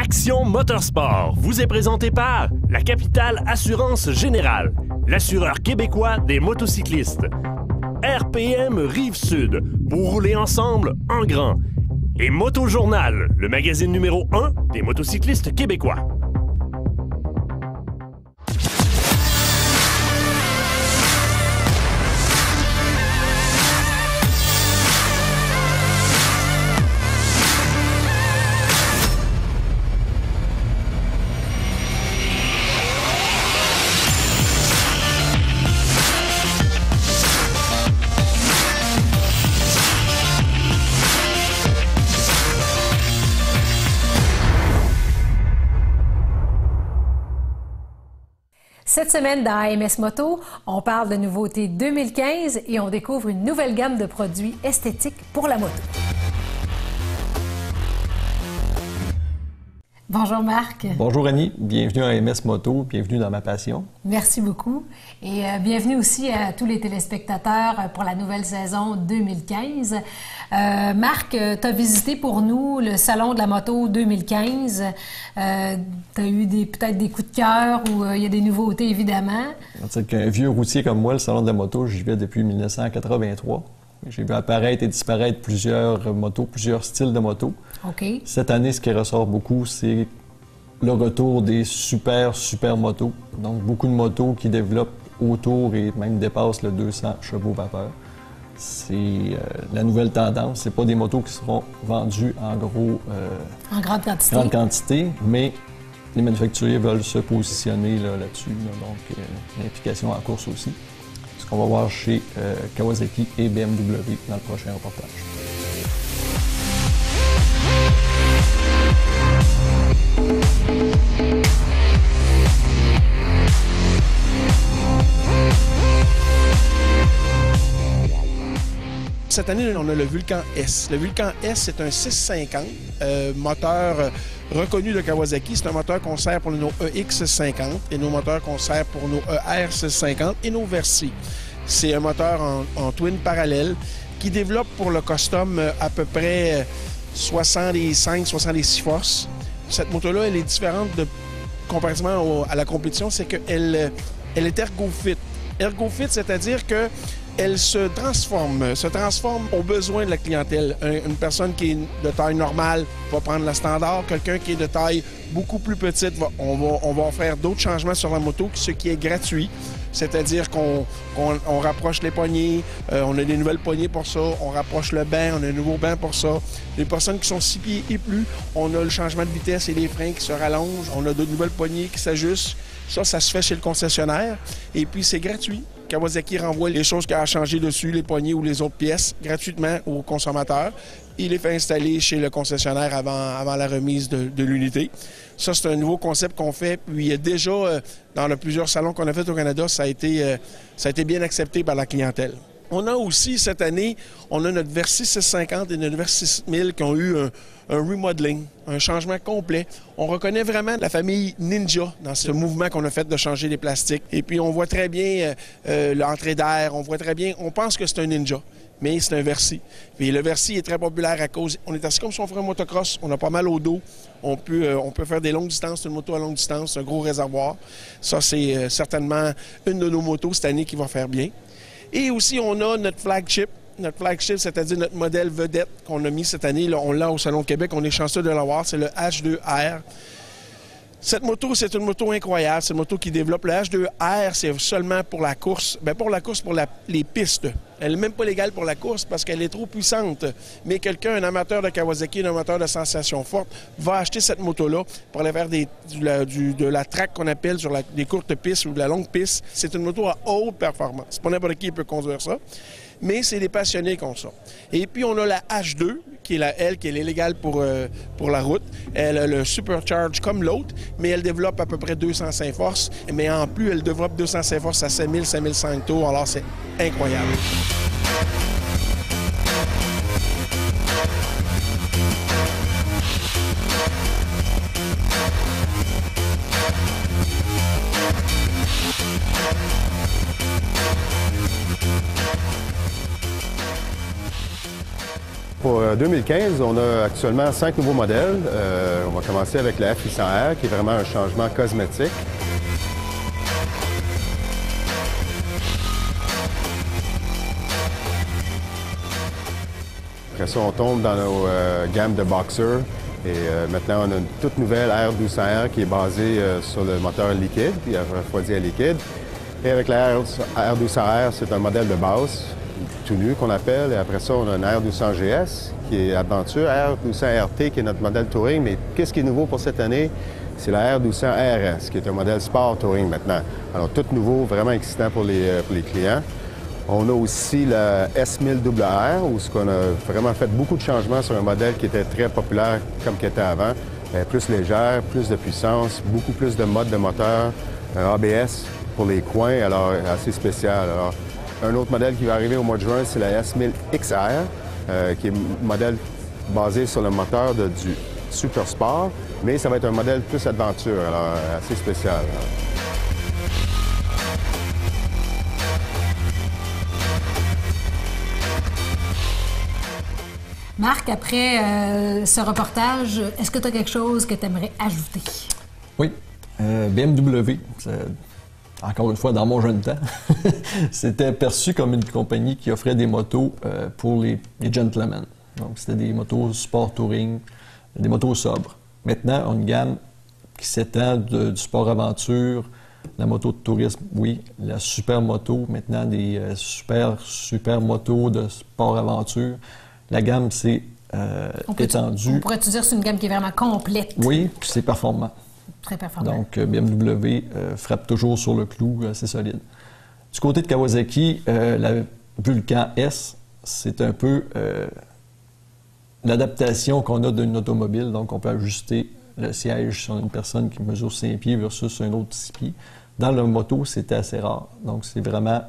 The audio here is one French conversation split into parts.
Action Motorsport vous est présenté par la Capitale Assurance Générale, l'assureur québécois des motocyclistes. RPM Rive-Sud, pour rouler ensemble en grand. Et Motojournal, le magazine numéro 1 des motocyclistes québécois. Cette semaine, dans AMS Moto, on parle de nouveautés 2015 et on découvre une nouvelle gamme de produits esthétiques pour la moto. Bonjour Marc. Bonjour Annie, bienvenue à AMS Moto, bienvenue dans ma passion. Merci beaucoup et bienvenue aussi à tous les téléspectateurs pour la nouvelle saison 2015. Marc, tu as visité pour nous le Salon de la moto 2015. Tu as eu peut-être des coups de cœur où il y a des nouveautés évidemment. C'est qu'un vieux routier comme moi, le Salon de la moto, j'y vais depuis 1983. J'ai vu apparaître et disparaître plusieurs motos, plusieurs styles de motos. Okay. Cette année, ce qui ressort beaucoup, c'est le retour des super motos. Donc, beaucoup de motos qui développent autour et même dépassent le 200 chevaux vapeur. C'est la nouvelle tendance. C'est pas des motos qui seront vendues en gros... en grande quantité. Grande quantité, mais les manufacturiers veulent se positionner là-dessus. Donc, l'implication en course aussi. Ce qu'on va voir chez Kawasaki et BMW dans le prochain reportage. Cette année, on a le Vulcan S. Le Vulcan S, c'est un 650, moteur reconnu de Kawasaki. C'est un moteur qu'on sert pour nos EX50 et nos moteurs qu'on sert pour nos ER650 et nos Versys. C'est un moteur en twin parallèle qui développe pour le custom à peu près 65-66 forces. Cette moto-là, elle est différente comparativement à la compétition, c'est qu'elle est ergo-fit. Ergo-fit, c'est-à-dire que elle se transforme aux besoins de la clientèle. Une personne qui est de taille normale va prendre la standard. Quelqu'un qui est de taille beaucoup plus petite, on va faire d'autres changements sur la moto, ce qui est gratuit. C'est-à-dire qu'on rapproche les poignées, on a des nouvelles poignées pour ça, on rapproche le banc, on a un nouveau banc pour ça. Les personnes qui sont 6 pieds et plus, on a le changement de vitesse et les freins qui se rallongent, on a de nouvelles poignées qui s'ajustent. Ça se fait chez le concessionnaire et puis c'est gratuit. Kawasaki renvoie les choses qu'il a à changer dessus, les poignées ou les autres pièces, gratuitement aux consommateurs. Il les fait installer chez le concessionnaire avant la remise de l'unité. Ça, c'est un nouveau concept qu'on fait. Puis déjà, dans plusieurs salons qu'on a fait au Canada, ça a été bien accepté par la clientèle. On a aussi, cette année, on a notre Versys 650 et notre Versys 6000 qui ont eu un remodeling, un changement complet. On reconnaît vraiment la famille Ninja dans ce mouvement qu'on a fait de changer les plastiques. Et puis, on voit très bien l'entrée d'air, on pense que c'est un Ninja, mais c'est un Versys. Puis le Versys est très populaire à cause... On est assis comme si on ferait un motocross, on a pas mal au dos. On peut faire des longues distances, une moto à longue distance, un gros réservoir. Ça, c'est certainement une de nos motos cette année qui va faire bien. Et aussi, on a notre flagship. Notre flagship, c'est-à-dire notre modèle vedette qu'on a mis cette année. Là, on l'a au Salon de Québec. On est chanceux de l'avoir. C'est le H2R. Cette moto, c'est une moto incroyable. C'est une moto qui développe. Le H2R, c'est seulement pour la course. Bien, pour les pistes. Elle n'est même pas légale pour la course parce qu'elle est trop puissante. Mais un amateur de Kawasaki, un amateur de sensations fortes, va acheter cette moto-là pour aller faire de la track qu'on appelle sur des courtes pistes ou de la longue piste. C'est une moto à haute performance. Pas n'importe qui peut conduire ça. Mais c'est des passionnés qui ont ça. Et puis, on a la H2, qui est qui est légale pour la route. Elle a le supercharge comme l'autre, mais elle développe à peu près 205 forces. Mais en plus, elle développe 205 forces à 5000, 5005 tours. Alors, c'est incroyable. pour 2015, on a actuellement 5 nouveaux modèles. On va commencer avec la F800R, qui est vraiment un changement cosmétique. Après ça, on tombe dans nos gammes de Boxer. Et maintenant, on a une toute nouvelle R1200R qui est basée sur le moteur liquide, puis refroidi à liquide. Et avec la R1200R, c'est un modèle de base, tout nu qu'on appelle. Et après ça, on a une R1200 GS qui est aventure, R1200 RT qui est notre modèle touring. Mais qu'est-ce qui est nouveau pour cette année? C'est la R1200 RS qui est un modèle sport touring maintenant. Alors, tout nouveau, vraiment excitant pour les clients. On a aussi la S1000RR, où on a vraiment fait beaucoup de changements sur un modèle qui était très populaire comme qu'il était avant. Plus légère, plus de puissance, beaucoup plus de modes de moteur, ABS pour les coins, alors assez spécial. Alors, un autre modèle qui va arriver au mois de juin, c'est la S1000XR, qui est un modèle basé sur le moteur du Super Sport, mais ça va être un modèle plus aventure, alors assez spécial. Alors. Marc, après ce reportage, est-ce que tu as quelque chose que tu aimerais ajouter? Oui. BMW, encore une fois, dans mon jeune temps, c'était perçu comme une compagnie qui offrait des motos pour les gentlemen. Donc, c'était des motos sport touring, des motos sobres. Maintenant, on a une gamme qui s'étend du sport aventure, la moto de tourisme, oui, la super moto, maintenant des super motos de sport aventure. La gamme s'est étendue. On pourrait-tu dire que c'est une gamme qui est vraiment complète? Oui, puis c'est performant. Très performant. Donc, BMW frappe toujours sur le clou, assez solide. Du côté de Kawasaki, la Vulcan S, c'est un peu l'adaptation qu'on a d'une automobile. Donc, on peut ajuster le siège sur une personne qui mesure 5 pieds versus un autre 6 pieds. Dans la moto, c'était assez rare. Donc, c'est vraiment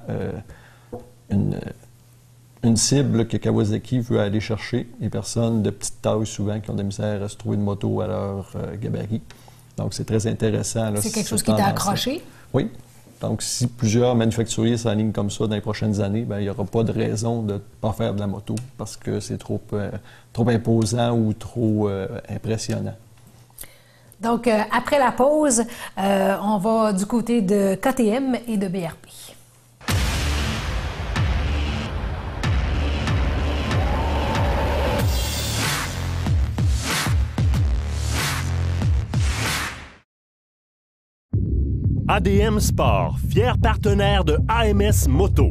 une cible que Kawasaki veut aller chercher. Les personnes de petite taille, souvent, qui ont de la misère à se trouver une moto à leur gabarit. Donc, c'est très intéressant. C'est quelque chose qui t'a accroché? Oui. Donc, si plusieurs manufacturiers s'alignent comme ça dans les prochaines années, bien, il n'y aura pas de raison de ne pas faire de la moto parce que c'est trop imposant ou trop impressionnant. Donc, après la pause, on va du côté de KTM et de BRP. ADM Sport, fier partenaire de AMS Moto.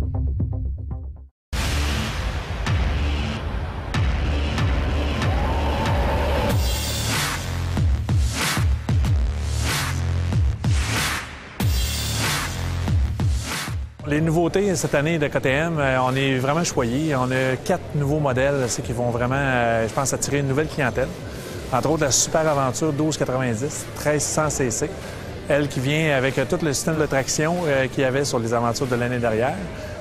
Les nouveautés cette année de KTM, on est vraiment choyés. On a 4 nouveaux modèles qui vont vraiment, je pense, attirer une nouvelle clientèle. Entre autres, la Super Aventure 1290, 1300 cc. Elle qui vient avec tout le système de traction qu'il y avait sur les aventures de l'année dernière,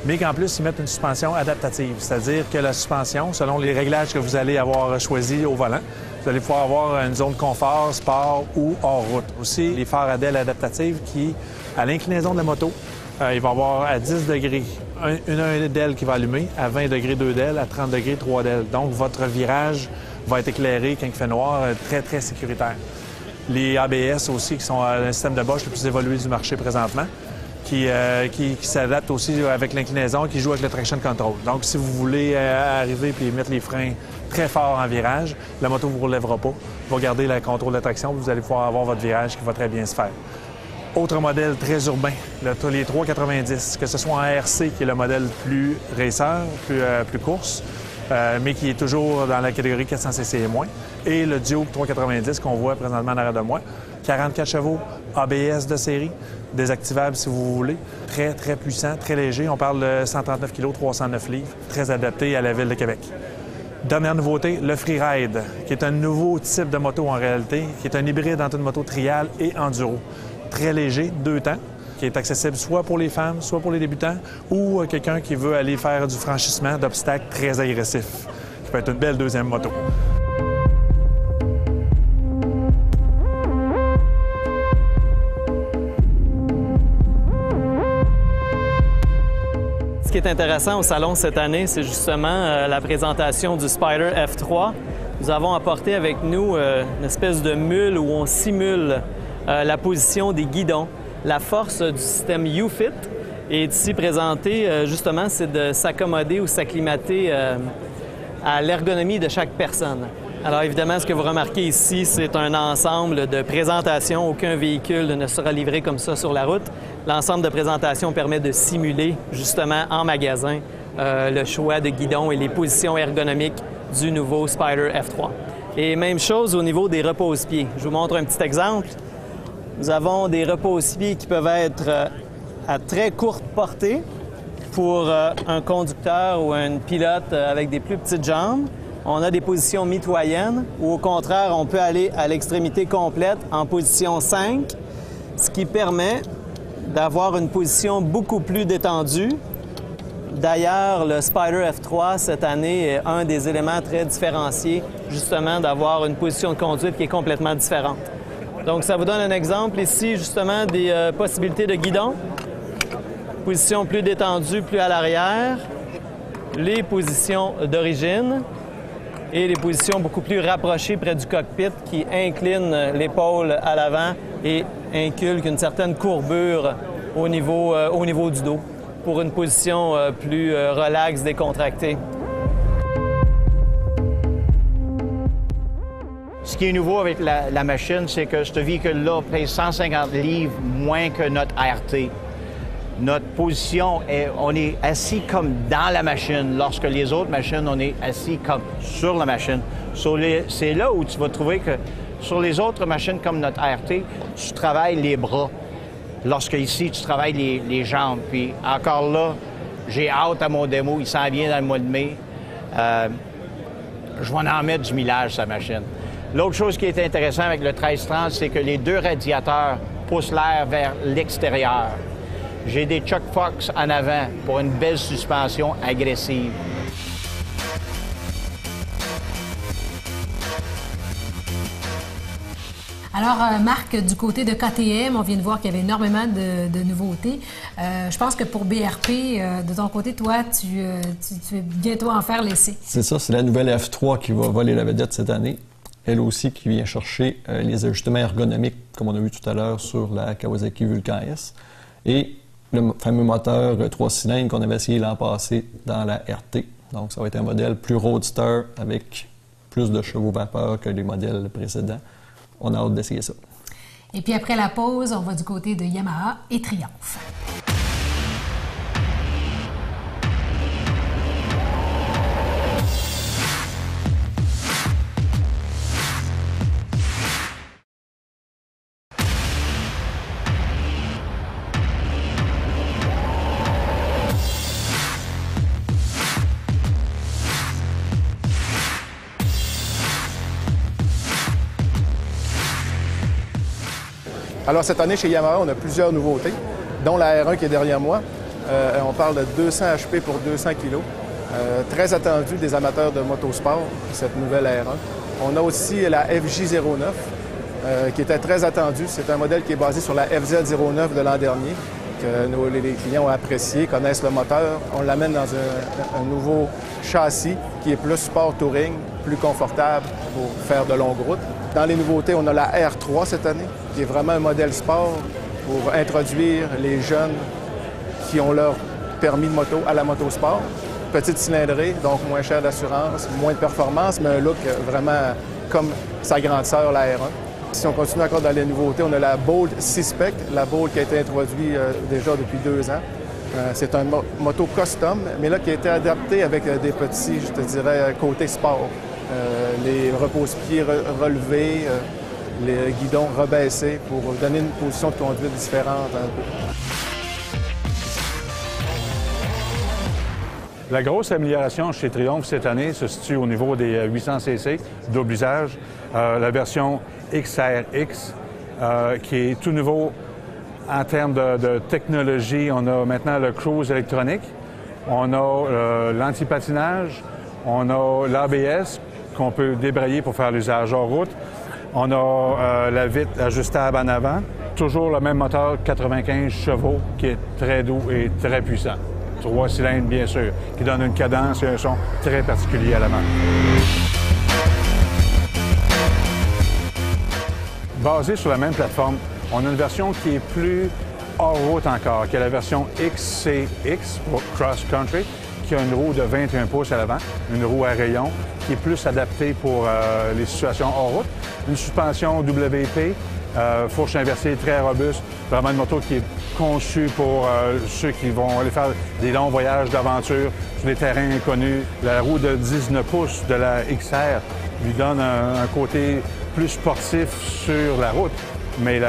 mais qu'en plus, ils mettent une suspension adaptative, c'est-à-dire que la suspension, selon les réglages que vous allez avoir choisis au volant, vous allez pouvoir avoir une zone confort, sport ou hors route. Aussi, les phares à DEL adaptatives qui, à l'inclinaison de la moto, il va y avoir à 10 degrés un DEL qui va allumer, à 20 degrés 2 DEL, à 30 degrés 3 DEL. Donc, votre virage va être éclairé quand il fait noir, très, très sécuritaire. Les ABS aussi, qui sont le système de Bosch le plus évolué du marché présentement, qui s'adaptent aussi avec l'inclinaison, qui joue avec le traction control. Donc, si vous voulez arriver et mettre les freins très forts en virage, la moto ne vous relèvera pas. Vous va garder le contrôle de traction, vous allez pouvoir avoir votre virage qui va très bien se faire. Autre modèle très urbain, les 390, que ce soit en RC, qui est le modèle plus racer, plus course, mais qui est toujours dans la catégorie 400 cc et moins. Et le Duke 390 qu'on voit présentement en arrière de moi. 44 chevaux, ABS de série, désactivable si vous voulez. Très, très puissant, très léger. On parle de 139 kg, 309 livres. Très adapté à la ville de Québec. Dernière nouveauté, le Freeride, qui est un nouveau type de moto en réalité, qui est un hybride entre une moto trial et enduro. Très léger, 2 temps, qui est accessible soit pour les femmes, soit pour les débutants, ou quelqu'un qui veut aller faire du franchissement d'obstacles très agressifs, qui peut être une belle deuxième moto. Ce qui est intéressant au salon cette année, c'est justement la présentation du Spyder F3. Nous avons apporté avec nous une espèce de mule où on simule la position des guidons. La force du système UFIT est ici présentée, justement, c'est de s'accommoder ou s'acclimater à l'ergonomie de chaque personne. Alors évidemment, ce que vous remarquez ici, c'est un ensemble de présentations. Aucun véhicule ne sera livré comme ça sur la route. L'ensemble de présentations permet de simuler, justement, en magasin, le choix de guidon et les positions ergonomiques du nouveau Spyder F3. Et même chose au niveau des repose-pieds. Je vous montre un petit exemple. Nous avons des repose-pieds qui peuvent être à très courte portée pour un conducteur ou un pilote avec des plus petites jambes. On a des positions mitoyennes ou au contraire, on peut aller à l'extrémité complète en position 5, ce qui permet d'avoir une position beaucoup plus détendue. D'ailleurs, le Spyder F3 cette année est un des éléments très différenciés, justement, d'avoir une position de conduite qui est complètement différente. Donc, ça vous donne un exemple ici, justement, des possibilités de guidon. Position plus détendue, plus à l'arrière. Les positions d'origine. Et les positions beaucoup plus rapprochées près du cockpit qui inclinent l'épaule à l'avant et inculquent une certaine courbure au niveau du dos pour une position plus relaxe, décontractée. Ce qui est nouveau avec la machine, c'est que ce véhicule-là pèse 150 livres moins que notre ART. Notre position, on est assis comme dans la machine, lorsque les autres machines, on est assis comme sur la machine. C'est là où tu vas trouver que sur les autres machines comme notre ART, tu travailles les bras. Lorsque ici, tu travailles les jambes. Puis encore là, j'ai hâte à mon démo, il s'en vient dans le mois de mai. Je vais en mettre du millage sur la machine. L'autre chose qui est intéressant avec le 1330, c'est que les deux radiateurs poussent l'air vers l'extérieur. J'ai des Chuck Fox en avant pour une belle suspension agressive. Alors, Marc, du côté de KTM, on vient de voir qu'il y avait énormément de nouveautés. Je pense que pour BRP, de ton côté, toi, tu es bientôt en faire l'essai. C'est ça, c'est la nouvelle F3 qui va voler la vedette cette année. Elle aussi qui vient chercher les ajustements ergonomiques, comme on a vu tout à l'heure sur la Kawasaki Vulcan S. Et le fameux moteur 3 cylindres qu'on avait essayé l'an passé dans la RT. Donc, ça va être un modèle plus roadster avec plus de chevaux vapeur que les modèles précédents. On a hâte d'essayer ça. Et puis après la pause, on va du côté de Yamaha et Triumph. Alors, cette année, chez Yamaha, on a plusieurs nouveautés, dont la R1 qui est derrière moi. On parle de 200 HP pour 200 kg. Très attendu des amateurs de motosport, cette nouvelle R1. On a aussi la FJ09, qui était très attendue. C'est un modèle qui est basé sur la FZ09 de l'an dernier, que les clients ont apprécié, connaissent le moteur. On l'amène dans un nouveau châssis qui est plus sport touring, plus confortable pour faire de longues routes. Dans les nouveautés, on a la R3 cette année, qui est vraiment un modèle sport pour introduire les jeunes qui ont leur permis de moto à la motosport. Petite cylindrée, donc moins cher d'assurance, moins de performance, mais un look vraiment comme sa grande sœur, la R1. Si on continue encore dans les nouveautés, on a la Bolt C-Spec, la Bolt qui a été introduite déjà depuis 2 ans. C'est un moto custom, mais là qui a été adapté avec des petits, je te dirais, côté sport. Les repose-pieds relevés, les guidons rebaissés pour donner une position de conduite différente un peu. La grosse amélioration chez Triumph cette année se situe au niveau des 800cc double usage, la version XRX qui est tout nouveau en termes de technologie. On a maintenant le cruise électronique, on a l'antipatinage, on a l'ABS qu'on peut débrayer pour faire l'usage hors route. On a la vitre ajustable en avant. Toujours le même moteur 95 chevaux qui est très doux et très puissant. 3 cylindres, bien sûr, qui donne une cadence et un son très particulier à la main. Basé sur la même plateforme, on a une version qui est plus hors-route encore, qui est la version XCX, pour Cross Country, qui a une roue de 21 pouces à l'avant, une roue à rayon, qui est plus adaptée pour les situations hors-route, une suspension WP, fourche inversée très robuste, vraiment une moto qui est conçue pour ceux qui vont aller faire des longs voyages d'aventure sur des terrains inconnus. La roue de 19 pouces de la XR lui donne un côté plus sportif sur la route, mais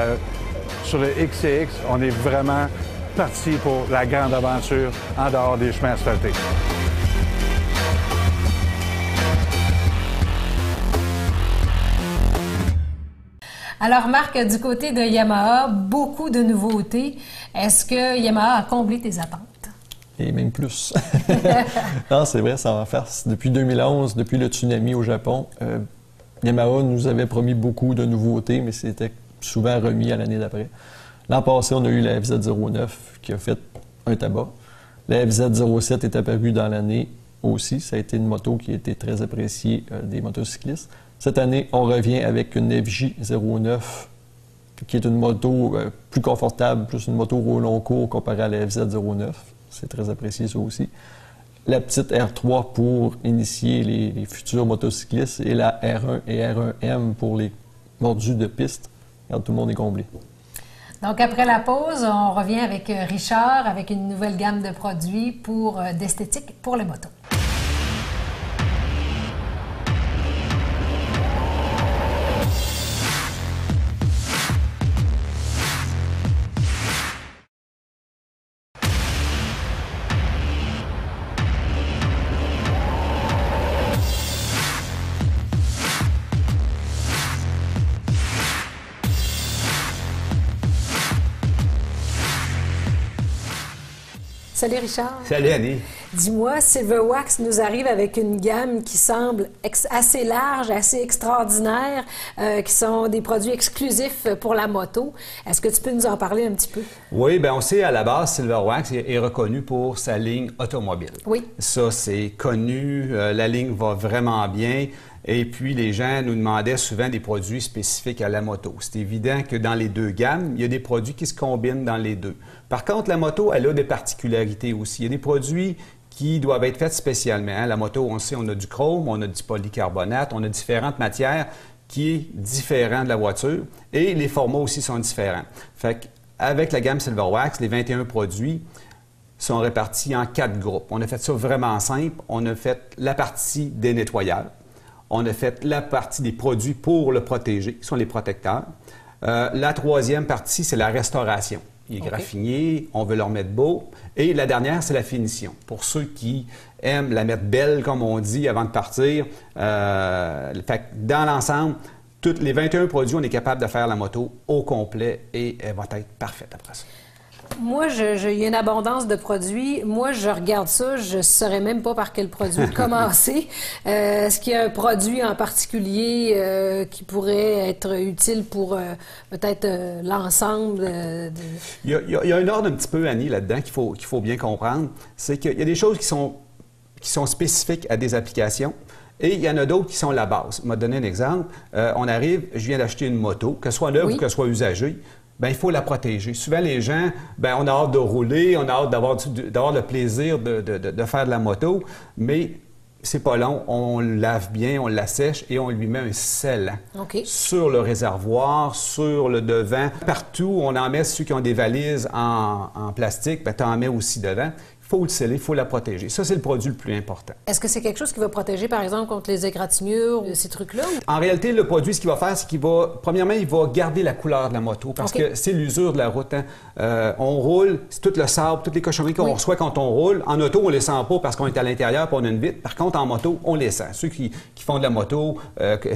sur le XCX, on est vraiment parti pour la grande aventure en dehors des chemins asphaltés. Alors, Marc, du côté de Yamaha, beaucoup de nouveautés. Est-ce que Yamaha a comblé tes attentes? Et même plus. Non, c'est vrai, ça va faire. Depuis 2011, depuis le tsunami au Japon, Yamaha nous avait promis beaucoup de nouveautés, mais c'était souvent remis à l'année d'après. L'an passé, on a eu la FZ09 qui a fait un tabac. La FZ07 est apparue dans l'année aussi. Ça a été une moto qui a été très appréciée des motocyclistes. Cette année, on revient avec une FJ09 qui est une moto plus confortable, plus une moto au long cours comparée à la FZ09. C'est très apprécié ça aussi. La petite R3 pour initier les futurs motocyclistes et la R1 et R1M pour les mordus de piste. Regarde, tout le monde est comblé. Donc, après la pause, on revient avec Richard avec une nouvelle gamme de produits d'esthétique pour les motos. Salut Richard. Salut Annie. Dis-moi, Silverwax nous arrive avec une gamme qui semble assez large, assez extraordinaire, qui sont des produits exclusifs pour la moto. Est-ce que tu peux nous en parler un petit peu? Oui, bien on sait à la base, Silverwax est reconnu pour sa ligne automobile. Oui. Ça, c'est connu, la ligne va vraiment bien. Et puis, les gens nous demandaient souvent des produits spécifiques à la moto. C'est évident que dans les deux gammes, il y a des produits qui se combinent dans les deux. Par contre, la moto, elle a des particularités aussi. Il y a des produits qui doivent être faits spécialement. La moto, on sait, on a du chrome, on a du polycarbonate, on a différentes matières qui est différent de la voiture. Et les formats aussi sont différents. Fait qu'avec la gamme Silverwax, les 21 produits sont répartis en 4 groupes. On a fait ça vraiment simple. On a fait la partie des nettoyages. On a fait la partie des produits pour le protéger, qui sont les protecteurs. La troisième partie, c'est la restauration. Il est graffiné, on veut le remettre beau. Et la dernière, c'est la finition. Pour ceux qui aiment la mettre belle, comme on dit, avant de partir. Fait que dans l'ensemble, tous les 21 produits, on est capable de faire la moto au complet et elle va être parfaite après ça. Moi, il y a une abondance de produits. Moi, je regarde ça, je ne saurais même pas par quel produit commencer. Est-ce qu'il y a un produit en particulier qui pourrait être utile pour peut-être l'ensemble? Il y a un ordre un petit peu, Annie, là-dedans qu'il faut bien comprendre. C'est qu'il y a des choses qui sont spécifiques à des applications. Et il y en a d'autres qui sont la base. Je vais te donner un exemple. On arrive, je viens d'acheter une moto, que ce soit neuve ou que ce soit usagée. Bien, il faut la protéger. Souvent, les gens, bien, on a hâte de rouler, on a hâte d'avoir le plaisir de faire de la moto, mais c'est pas long. On le lave bien, on la sèche et on lui met un scellant sur le réservoir, sur le devant. Partout, on en met ceux qui ont des valises en plastique, bien, tu en mets aussi dedans. Il faut le sceller, il faut la protéger. Ça, c'est le produit le plus important. Est-ce que c'est quelque chose qui va protéger, par exemple, contre les égratignures, ces trucs-là? En réalité, le produit, ce qu'il va faire, c'est qu'il va, premièrement, il va garder la couleur de la moto parce que c'est l'usure de la route. Hein. On roule, c'est tout le sable, toutes les cochonneries qu'on reçoit quand on roule. En auto, on ne les sent pas parce qu'on est à l'intérieur et on a une vitre. Par contre, en moto, on les sent. Ceux qui font de la moto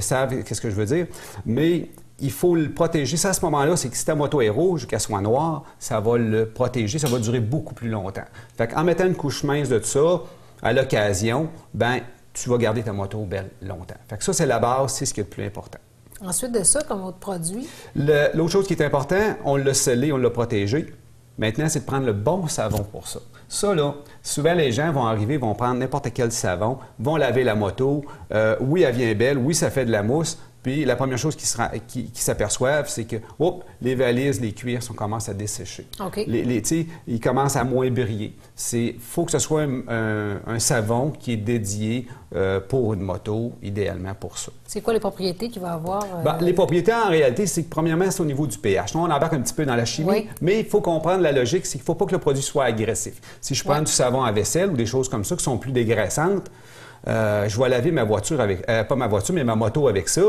savent qu'est-ce que je veux dire. Mais il faut le protéger. Ça, à ce moment-là, c'est que si ta moto est rouge, qu'elle soit noire, ça va le protéger, ça va durer beaucoup plus longtemps. Fait qu'en mettant une couche mince de tout ça, à l'occasion, ben tu vas garder ta moto belle longtemps. Fait que ça, c'est la base, c'est ce qui est le plus important. Ensuite de ça, comme autre produit? L'autre chose qui est important, on l'a scellé, on l'a protégé. Maintenant, c'est de prendre le bon savon pour ça. Ça, là, souvent, les gens vont arriver, vont prendre n'importe quel savon, vont laver la moto. Oui, elle vient belle. Oui, ça fait de la mousse. Puis la première chose qu'ils s'aperçoivent, c'est que les valises, les cuirs commencent à dessécher. Okay. Ils commencent à moins briller. Il faut que ce soit un savon qui est dédié pour une moto, idéalement pour ça. C'est quoi les propriétés qu'il va avoir? Les propriétés, en réalité, c'est que premièrement, c'est au niveau du pH. Nous, on embarque un petit peu dans la chimie, mais il faut comprendre la logique, c'est qu'il ne faut pas que le produit soit agressif. Si je prends du savon à vaisselle ou des choses comme ça qui sont plus dégraissantes, je vais laver ma voiture avec, pas ma voiture, mais ma moto avec ça.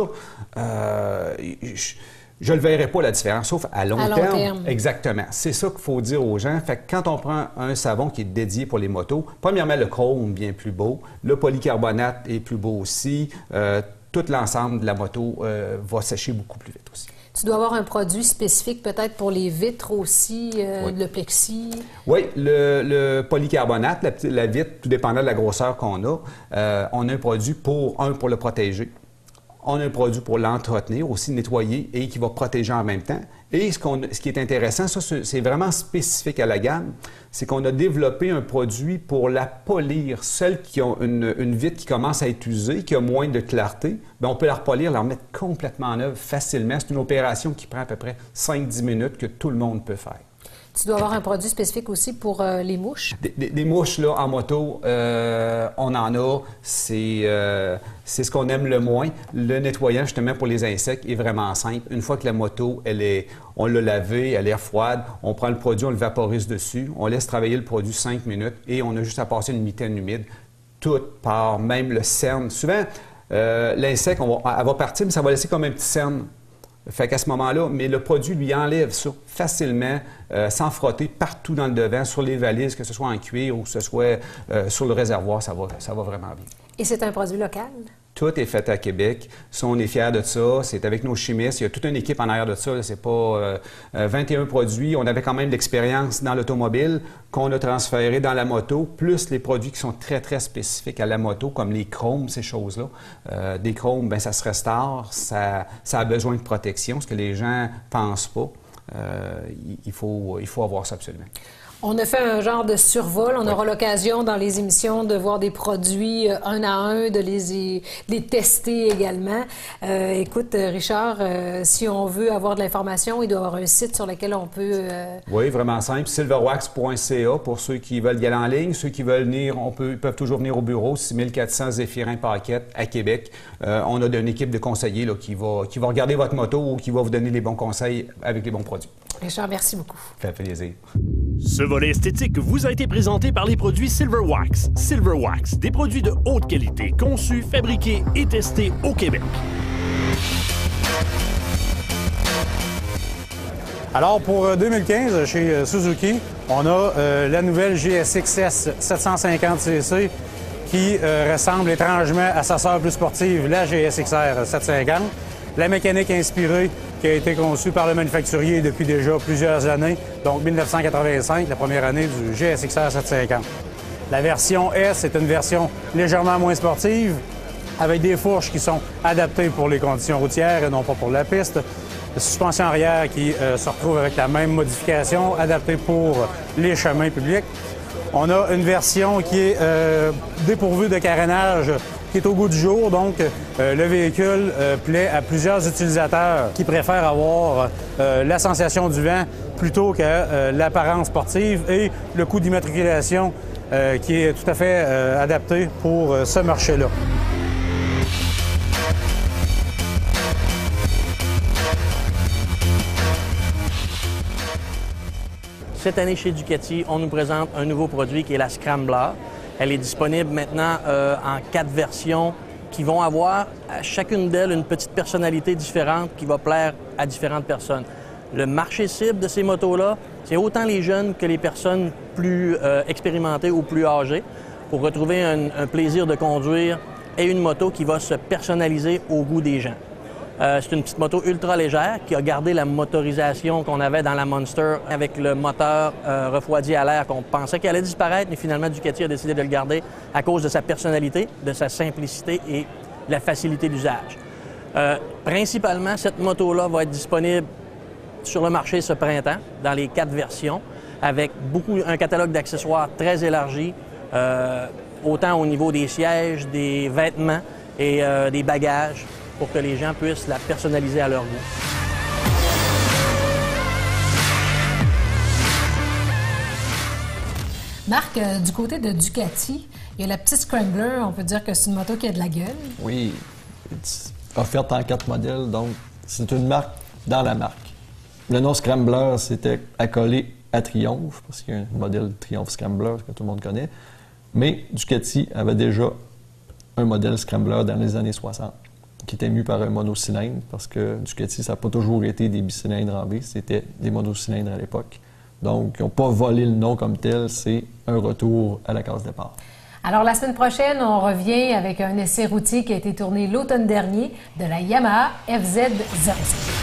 Je ne le verrai pas la différence, sauf à long terme. Exactement. C'est ça qu'il faut dire aux gens. Fait que quand on prend un savon qui est dédié pour les motos, premièrement, le chrome bien plus beau, le polycarbonate est plus beau aussi. Tout l'ensemble de la moto va sécher beaucoup plus vite aussi. Tu dois avoir un produit spécifique peut-être pour les vitres aussi, le plexi? Oui, le polycarbonate, la vitre, tout dépendant de la grosseur qu'on a, on a un produit pour le protéger. On a un produit pour l'entretenir, aussi nettoyer et qui va protéger en même temps. Et ce qui est intéressant, ça, c'est vraiment spécifique à la gamme, c'est qu'on a développé un produit pour la polir. Celles qui ont une vitre qui commence à être usée, qui a moins de clarté, bien, on peut la repolir, la remettre complètement en œuvre facilement. C'est une opération qui prend à peu près 5-10 minutes que tout le monde peut faire. Tu dois avoir un produit spécifique aussi pour les mouches? Des mouches, là, en moto, on en a. C'est ce qu'on aime le moins. Le nettoyant, justement, pour les insectes est vraiment simple. Une fois que la moto, on l'a lavée, elle est froide, on prend le produit, on le vaporise dessus, on laisse travailler le produit 5 minutes et on a juste à passer une mitaine humide. Tout part, même le cerne. Souvent, l'insecte, elle va partir, mais ça va laisser comme un petit cerne. Fait qu'à ce moment-là, mais le produit lui enlève ça facilement, sans frotter partout dans le devant, sur les valises, que ce soit en cuir ou que ce soit sur le réservoir, ça va vraiment bien. Et c'est un produit local? Tout est fait à Québec. Ça, on est fiers de ça. C'est avec nos chimistes. Il y a toute une équipe en arrière de ça. C'est pas 21 produits. On avait quand même l'expérience dans l'automobile qu'on a transféré dans la moto, plus les produits qui sont très, très spécifiques à la moto, comme les chromes, ces choses-là. Des chromes, bien, ça se restaure. Ça a besoin de protection, ce que les gens pensent pas. Il faut avoir ça absolument. On a fait un genre de survol. On aura l'occasion dans les émissions de voir des produits un à un, de les tester également. Écoute, Richard, si on veut avoir de l'information, il doit y avoir un site sur lequel on peut... Oui, vraiment simple. silverwax.ca pour ceux qui veulent y aller en ligne. Ceux qui veulent venir, ils peuvent toujours venir au bureau, 6400 Zéphirin-Paquette à Québec. On a une équipe de conseillers là, qui va regarder votre moto ou qui va vous donner les bons conseils avec les bons produits. Richard, merci beaucoup. Ça fait plaisir. Ce volet esthétique vous a été présenté par les produits Silverwax. Silverwax, des produits de haute qualité, conçus, fabriqués et testés au Québec. Alors, pour 2015, chez Suzuki, on a la nouvelle GSX-S 750cc qui ressemble étrangement à sa sœur plus sportive, la GSX-R 750. La mécanique inspirée qui a été conçue par le manufacturier depuis déjà plusieurs années, donc 1985, la première année du GSX-R 750. La version S est une version légèrement moins sportive, avec des fourches qui sont adaptées pour les conditions routières et non pas pour la piste. La suspension arrière qui se retrouve avec la même modification, adaptée pour les chemins publics. On a une version qui est dépourvue de carénage, qui est au goût du jour. Donc, le véhicule plaît à plusieurs utilisateurs qui préfèrent avoir la sensation du vent plutôt que l'apparence sportive et le coût d'immatriculation qui est tout à fait adapté pour ce marché-là. Cette année, chez Ducati, on nous présente un nouveau produit qui est la Scrambler. Elle est disponible maintenant en 4 versions qui vont avoir à chacune d'elles une petite personnalité différente qui va plaire à différentes personnes. Le marché cible de ces motos-là, c'est autant les jeunes que les personnes plus expérimentées ou plus âgées pour retrouver un plaisir de conduire et une moto qui va se personnaliser au goût des gens. C'est une petite moto ultra légère qui a gardé la motorisation qu'on avait dans la Monster avec le moteur refroidi à l'air qu'on pensait qu'il allait disparaître, mais finalement Ducati a décidé de le garder à cause de sa personnalité, de sa simplicité et de la facilité d'usage. Principalement, cette moto-là va être disponible sur le marché ce printemps, dans les 4 versions, avec un catalogue d'accessoires très élargi, autant au niveau des sièges, des vêtements et des bagages, pour que les gens puissent la personnaliser à leur goût. Marc, du côté de Ducati, il y a la petite Scrambler, on peut dire que c'est une moto qui a de la gueule. Oui, offerte en 4 modèles, donc c'est une marque dans la marque. Le nom Scrambler, c'était accolé à Triumph, parce qu'il y a un modèle Triumph Scrambler que tout le monde connaît. Mais Ducati avait déjà un modèle Scrambler dans les années 60, qui était ému par un monocylindre, parce que Ducati, ça n'a pas toujours été des bicylindres en V, c'était des monocylindres à l'époque. Donc, ils n'ont pas volé le nom comme tel, c'est un retour à la case départ. Alors, la semaine prochaine, on revient avec un essai routier qui a été tourné l'automne dernier de la Yamaha FZ05.